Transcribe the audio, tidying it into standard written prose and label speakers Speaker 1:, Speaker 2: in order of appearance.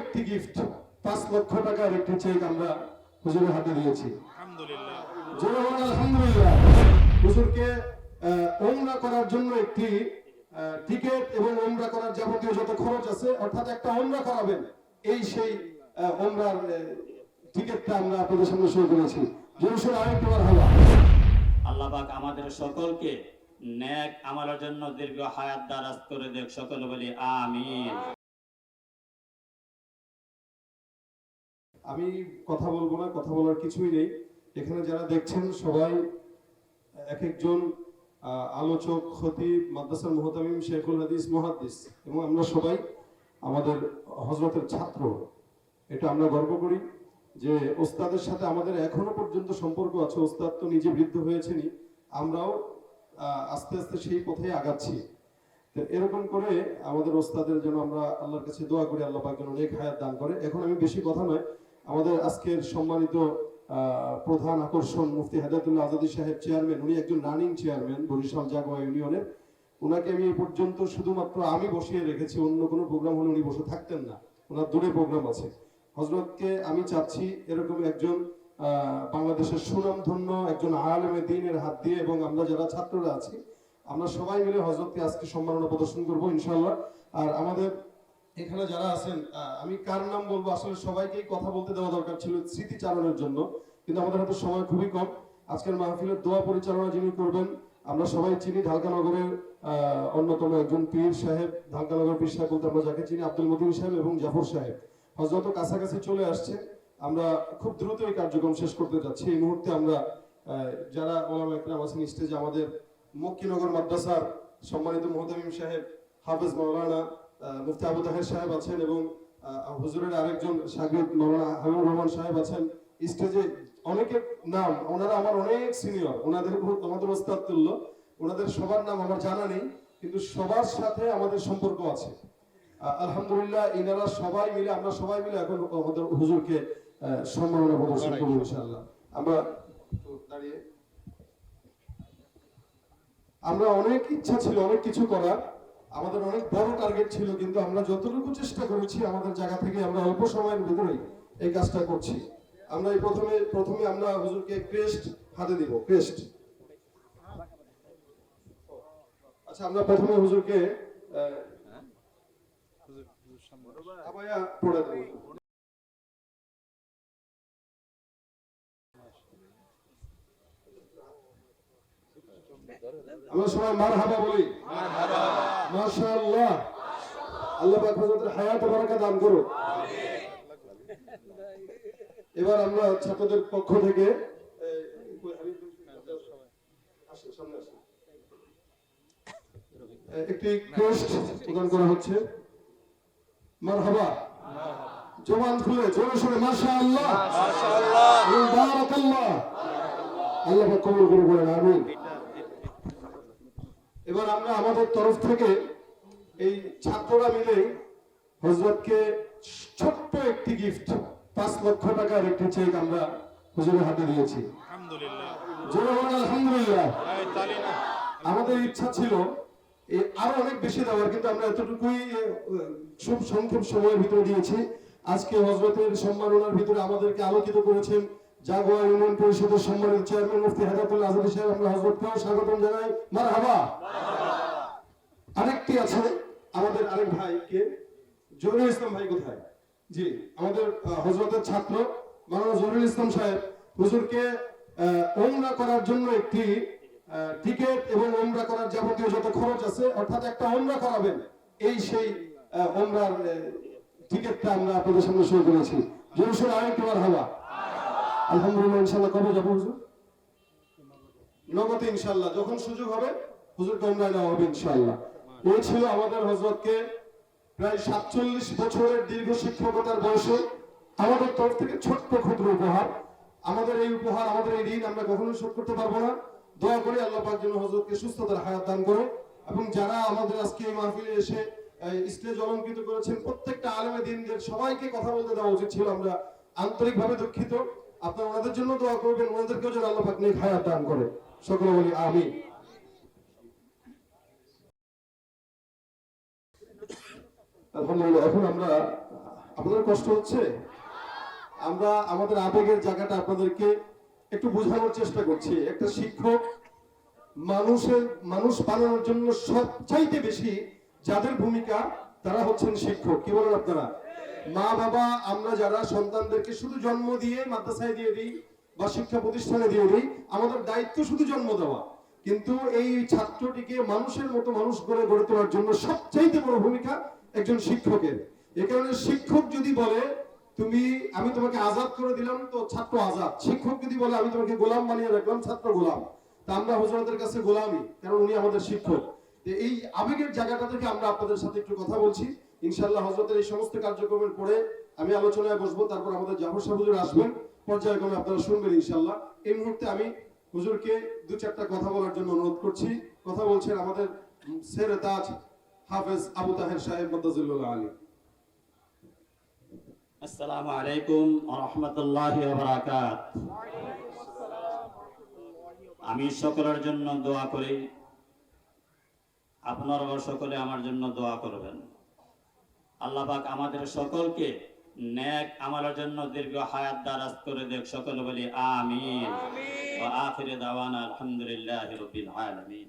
Speaker 1: একটি গিফট 5 লক্ষ টাকার একটি চেক আমরা হুজুরের হাতে দিয়েছি।
Speaker 2: আলহামদুলিল্লাহ।
Speaker 1: জোরে বলেন আলহামদুলিল্লাহ। হুজুরকে উমরা করার জন্য একটি টিকেট এবং উমরা করার যাবতীয় যত খরচ আছে, অর্থাৎ একটা উমরা করাবেন, এই সেই উমরার টিকেটটা আমরা আপনাদের সামনে শুরু করেছি। জোরে আরেকবার হলো।
Speaker 3: আল্লাহ পাক আমাদের সকলকে নেক আমলের জন্য দীর্ঘ হায়াত দারাজ করে দেখ, সকলে বলি আমিন।
Speaker 1: আমি কথা বলবো না, কথা বলার কিছুই নেই। এখানে যারা দেখছেন সবাই এক একজন আলোচক, খতিব, মাদ্রাসার মুহতামিম, শেখুল হাদিস, মুহাদ্দিস, এবং আমরা সবাই আমাদের হযরতের ছাত্র। এটা আমরা গর্ব করি যে ওস্তাদের সাথে আমাদের এখনো পর্যন্ত সম্পর্ক আছে। ওস্তাদ তো নিজে বৃদ্ধ হয়েছেনই, আমরাও আস্তে আস্তে সেই পথে আগাচ্ছি। তো এরকম করে আমাদের ওস্তাদের জন্য আমরা আল্লাহর কাছে দোয়া করি, আল্লাহ পাক যেন নেক হায়াত দান করে। এখন আমি বেশি কথা নয়, আমাদের আজকের সম্মানিত প্রধান আকর্ষণ মুফতি হেদায়েতুল্লাহ আজাদী সাহেব চেয়ারম্যান, উনি একজন রানিং চেয়ারম্যান বরিশাল জাগোয়া ইউনিয়নের। ওনাকে আমি এই পর্যন্ত শুধুমাত্র আমি বসিয়ে রেখেছি, অন্য কোনো প্রোগ্রাম হলে উনি বসে থাকতেন না, ওনার দূরে প্রোগ্রাম আছে। হযরতকে আমি চাচ্ছি এরকম একজন বাংলাদেশের সুনামধন্য একজন আলেমে দ্বীনের হাত দিয়ে, এবং আমরা যারা ছাত্ররা আছি আমরা সবাই মিলে হযরতকে আজকে সম্মাননা প্রদর্শন করব ইনশাআল্লাহ। আর আমাদের এখানে যারা আছেন, আমি কার নাম বলবো, আসলে সবাইকেই কথা বলতে দেওয়া দরকার ছিল স্মৃতিচারণের জন্য, কিন্তু আমাদের হাতে সময় খুবই কম। আজকের মাহফিলের দোয়া পরিচালনা যিনি করবেন, আমরা সবাই চিনি ঢাকানগরের অন্যতম একজন পীর সাহেব, ঢাকানগর পীর সাহেব বলতে আমরা যাকে চিনি আব্দুল মতিন সাহেব এবং জাফর সাহেব। হযরত কাছাকাছি চলে আসছে, আমরা খুব দ্রুত এই কার্যক্রম শেষ করতে যাচ্ছি। এই মুহূর্তে আমরা যারা ওলামা ইকরাম আছেন স্টেজে, আমাদের মক্কিনগর মাদ্রাসার সম্মানিত মুহতামিম সাহেব হাফেজ মাওলানা মুফতি আবু তাহের সাহেব আছেন, এবং হুজুরের আরেকজন শাগির্দ মাওলানা হাবিবুর রহমান সাহেব আছেন স্টেজে। অনেকের নাম, ওনারা আমার অনেক সিনিয়র, ওনাদের আমাদের ওস্তাদ তুল্য, ওনাদের সবার নাম আমার জানা নেই, কিন্তু সবার সাথে আমাদের সম্পর্ক আছে আলহামদুলিল্লাহ। ইনারা সবাই মিলে, আমরা সবাই মিলে এখন আমাদের হুজুরকে সম্মাননা প্রদর্শন করব ইনশাআল্লাহ। আমরা দাঁড়িয়ে, আমরা অনেক ইচ্ছা ছিল অনেক কিছু করার, আমাদের অনেক বড় টার্গেট ছিল, কিন্তু আমরা যতটুকু চেষ্টা করেছি আমাদের জায়গা থেকে আমরা অল্প সময়ের ভিতরেই এই কাজটা করছি। আমরা এই প্রথমে আমরা হুজুরকে ক্রেস্ট হাতে দিব, ক্রেস্ট। আচ্ছা, আমরা প্রথমে হুজুরকে আবায়া পড়ে দেব। আমরা সবাই মারহাবা বলি, মারহাবা, মাশাআল্লাহ। আল্লাহ পাক হযরতের হায়াত ও বারাকাত দান করুন। এবার আমরা ছাত্রদের পক্ষ থেকে একটি ক্রেস্ট প্রদান করা হচ্ছে। মারহাবা, জবান খুলে জোরে সোরে মাশাআল্লাহ, মাশাআল্লাহ, বারাকাল্লাহ। আল্লাহ পাক কবুল করে বলেন আমিন। এবার আমরা আমাদের তরফ থেকে এই ছাত্ররা মিলে হযরতকে ছোট্ট একটি গিফট 5 লক্ষ টাকার একটি চেক আমরা হুজুরের হাতে দিয়েছি।
Speaker 2: আলহামদুলিল্লাহ।
Speaker 1: জোরে বলেন আলহামদুলিল্লাহ। আমাদের ইচ্ছা ছিল আরো অনেক বেশি দেওয়ার, কিন্তু আমরা এতটুকুই খুব সংক্ষেপ সময়ের ভিতরে দিয়েছি। আজকে হযরতের সম্মাননার ভিতরে আমাদেরকে আলোকিত করেছেন জাগোয়া ইউনিয়ন পরিষদের সম্মানিত চেয়ারম্যান মুফতি হেদায়েতুল্লাহ আজাদী সাহেব। আমরা হযরতকেও স্বাগতম জানাই, মারহাবা। আরেকটি আছে আমাদের আরেক ভাই, কে জহুরুল ইসলাম ভাই কোথায়? জি, আমাদের হযরতের ছাত্র মাওলানা জহুরুল ইসলাম সাহেব হুজুরকে উমরা করার জন্য একটি টিকেট এবং উমরা করার যাবতীয় যত খরচ আছে, অর্থাৎ একটা উমরা করাবেন, এই সেই উমরার টিকেটটা আমরা আপনাদের সামনে শুরু করেছি। জোরে আরেকবার হওয়া আলহামদুলিল্লাহ। ইনশাআল্লাহ কবে যাবো হুজুর? নগদে ইনশাআল্লাহ, যখন সুযোগ হবে হুজুরকে উমরায় নেওয়া হবে ইনশাআল্লাহ। এই ছিল আমাদের হযরতকে প্রায় 47 বছরের দীর্ঘ শিক্ষকতার বয়সে আমাদের তরফ থেকে ছোট্ট ক্ষুদ্র উপহার। আমাদের এই উপহার, আমাদের এই ঋণ আমরা কখনোই শোধ করতে পারবো না। দোয়া করি আল্লাহ পাক যেন হযরতকে সুস্থতার হায়াত দান করে, এবং যারা আমাদের আজকে এই মাহফিলে এসে স্টেজ অলঙ্কৃত করেছেন প্রত্যেকটা আলেমে দ্বীনদের সবাইকে কথা বলতে দেওয়া উচিত ছিল। আমরা আন্তরিকভাবে দুঃখিত। আপনারা ওনাদের জন্য দোয়া করবেন, ওনাদেরকেও যেন আল্লাহ পাক নেক হায়াত দান করে। সকলে বলি আমিন। আলহামদুলিল্লাহ। এখন আমরা আপনাদের কষ্ট হচ্ছে? আমরা আমাদের আবেগের জায়গাটা আপনাদেরকে একটু বোঝানোর চেষ্টা করছি। একটা শিক্ষক মানুষ বানানোর জন্য সবচাইতে বেশি যাদের ভূমিকা তারা হচ্ছেন শিক্ষক। কি বলেন আপনারা? মা বাবা আমরা যারা সন্তানদেরকে শুধু জন্ম দিয়ে মাদ্রাসায় দিয়ে দিই বা শিক্ষা প্রতিষ্ঠানে দিয়ে দিই, আমাদের দায়িত্ব শুধু জন্ম দেওয়া, কিন্তু এই ছাত্রটিকে মানুষের মতো মানুষ গড়ে তোলার জন্য সবচাইতে বড় ভূমিকা একজন শিক্ষকের। এ কারণে শিক্ষক যদি বলে আমি তোমাকে আজাদ করে দিলাম, তো ছাত্র আজাদ। শিক্ষক যদি বলে আমি তোমাকে গোলাম বানিয়ে রাখলাম, ছাত্র গোলাম। তা আমরা হযরতের কাছে গোলামী, কারণ উনি আমাদের শিক্ষক। এই আবেগের জায়গাটা থেকে আমরা আপনাদের সাথে একটু কথা বলছি। ইনশাআল্লাহ হযরতের এই সমস্ত কার্যক্রমের পরে আমি আলোচনায় বসবো, তারপর আমাদের জাফর সাহেব হুজুর আসবেন, পর্যায়ক্রমে আপনারা শুনবেন ইনশাআল্লাহ। এই মুহূর্তে আমি হুজুরকে দু চারটা কথা বলার জন্য অনুরোধ করছি। কথা বলছেন আমাদের সেরে তাজ হাফেজ আবু তাহের সাহেব মাদ্দাজিল্লাহ আলী।
Speaker 3: আসসালামু আলাইকুম ওয়া রাহমাতুল্লাহি ওয়া বারাকাতুহু। আমি সকলের জন্য দোয়া করি, আপনারাও সকলে আমার জন্য দোয়া করবেন। আল্লাহ পাক আমাদের সকলকে নেক আমলের জন্য দীর্ঘ হায়াত দারাজ করে দেখ, সকলে বলি আমিন। ওয়া আখিরু দাওয়ানা আলহামদুলিল্লাহি রাব্বিল আলামিন।